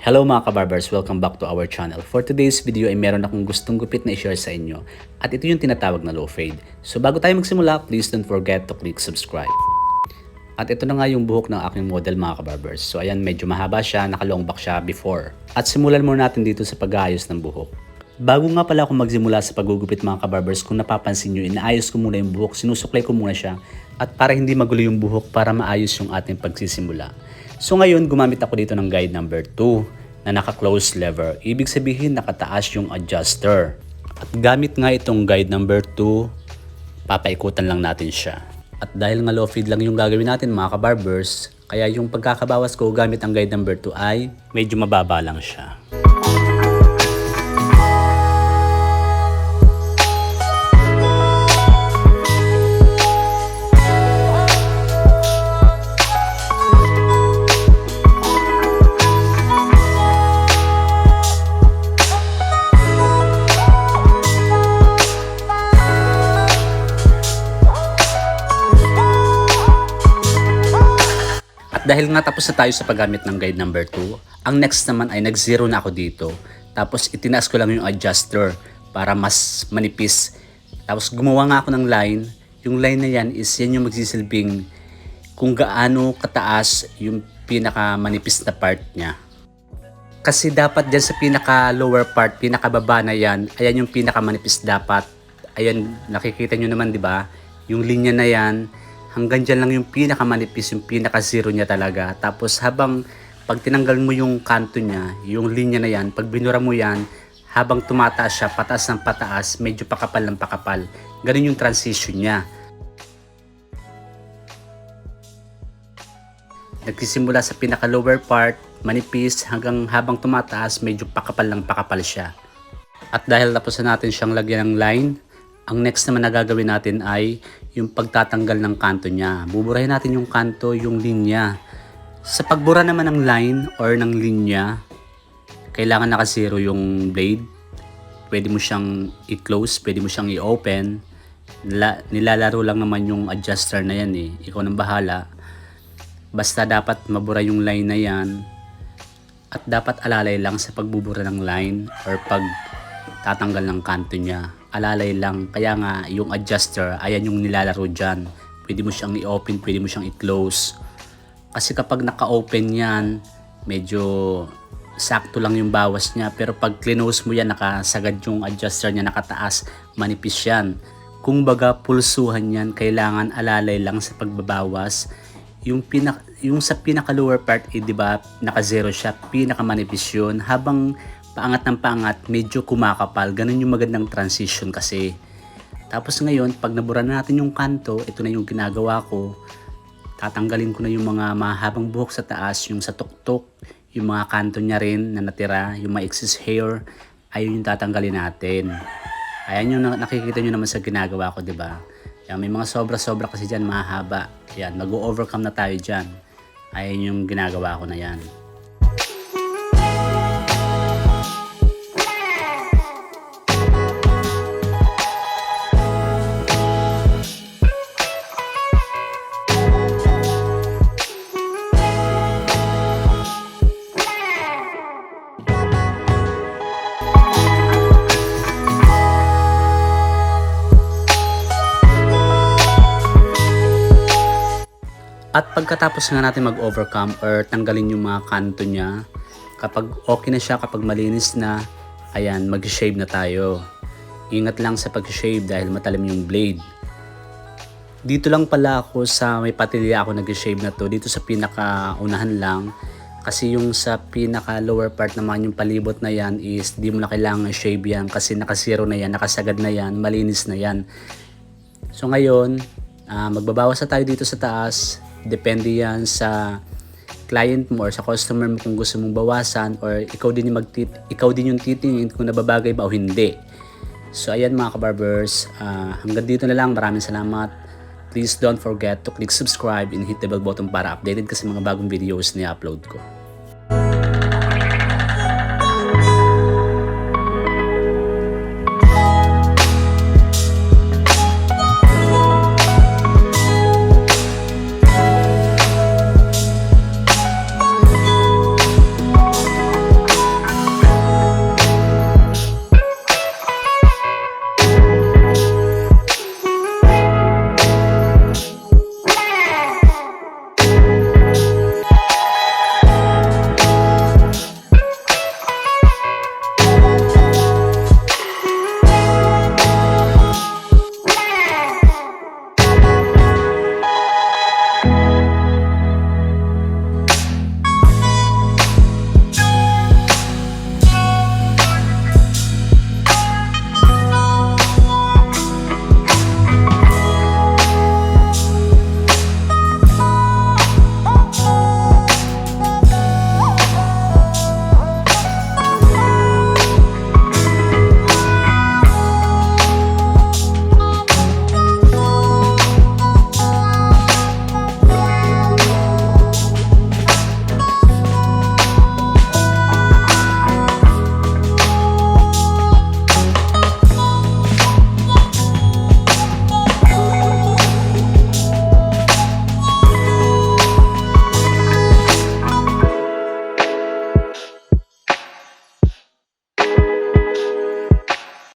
Hello mga kabarbers, welcome back to our channel. For today's video ay meron akong gustong gupit na i-share sa inyo at ito yung tinatawag na low fade. So bago tayo magsimula, please don't forget to click subscribe. At ito na nga yung buhok ng aking model mga kabarbers. So ayan, medyo mahaba siya, naka-long back siya before. At simulan muna natin dito sa pag-aayos ng buhok. Bago nga pala ako magsimula sa paggugupit mga kabarbers, kung napapansin nyo, inaayos ko muna yung buhok, sinusuklay ko muna siya at para hindi magulo yung buhok para maayos yung ating pagsisimula. So ngayon, gumamit ako dito ng guide number 2 na naka-close lever. Ibig sabihin, nakataas yung adjuster. At gamit nga itong guide number 2, papaikutan lang natin siya. At dahil nga low feed lang yung gagawin natin mga kabarbers, kaya yung pagkakabawas ko gamit ang guide number 2 ay medyo mababa lang siya. Dahil nga tapos na tayo sa paggamit ng guide number 2, ang next naman ay nag-zero na ako dito. Tapos itinaas ko lang yung adjuster para mas manipis. Tapos gumawa nga ako ng line. Yung line na yan is yan yung magsisilbing kung gaano kataas yung pinaka manipis na part niya. Kasi dapat dyan sa pinaka lower part, pinaka baba na yan, ayan yung pinaka manipis dapat. Ayan, nakikita nyo naman, di ba? Yung linya na yan, hanggang dyan lang yung pinakamanipis, yung pinaka-zero niya talaga. Tapos habang pag tinanggal mo yung kanto niya, yung linya na yan, pag binura mo yan, habang tumataas siya, pataas ng pataas, medyo pakapal ng pakapal. Ganun yung transition niya. Nagsisimula sa pinaka-lower part, manipis, hanggang habang tumataas, medyo pakapal ng pakapal siya. At dahil tapos na natin siyang lagyan ng line, ang next naman na gagawin natin ay yung pagtatanggal ng kanto niya. Buburahin natin yung kanto, yung linya. Sa pagbura naman ng line or ng linya, kailangan naka-zero yung blade. Pwede mo siyang i-close, pwede mo siyang i-open. Nilalaro lang naman yung adjuster na yan eh. Ikaw nang bahala. Basta dapat mabura yung line na yan. At dapat alalay lang sa pagbubura ng line or pag tatanggal ng kanto niya. Alalay lang. Kaya nga yung adjuster, ayan yung nilalaro dyan. Pwede mo siyang i-open, pwede mo siyang i-close. Kasi kapag naka-open yan, medyo sakto lang yung bawas niya. Pero pag close mo yan, nakasagad yung adjuster niya, nakataas, manipis yan. Kung baga pulsuhan yan, kailangan alalay lang sa pagbabawas. Yung sa pinaka-lower part, di ba, naka-zero siya, pinaka-manipis yun. Habang paangat ng paangat, medyo kumakapal. Ganun yung magandang transition kasi. Tapos ngayon, pag nabura na natin yung kanto, ito na yung ginagawa ko. Tatanggalin ko na yung mga mahabang buhok sa taas, yung sa tuktok, yung mga kanto niya rin na natira, yung mga excess hair, ayun yung tatanggalin natin. Ayan yung nakikita nyo naman sa ginagawa ko, di ba? Yan, may mga sobra-sobra kasi dyan, mahaba. Yan, mag-overcome na tayo dyan. Ayan yung ginagawa ko na yan. At pagkatapos nga natin mag-overcome or tanggalin yung mga kanto niya, kapag okay na siya, kapag malinis na, ayan, mag-shave na tayo. Ingat lang sa pag-shave dahil matalim yung blade. Dito lang pala ako sa may patilya ako nag-shave na to, dito sa pinaka-unahan lang. Kasi yung sa pinaka-lower part naman, yung palibot na yan is di mo na kailangan shave yan kasi naka-zero na yan, nakasagad na yan, malinis na yan. So ngayon, magbabawas na tayo dito sa taas. Depende yan sa client mo or sa customer mo kung gusto mong bawasan or ikaw din yung titingin kung nababagay ba o hindi. So ayan mga kabarbers, hanggang dito na lang. Maraming salamat. Please don't forget to click subscribe and hit the bell button para updated ka sa mga bagong videos na i-upload ko.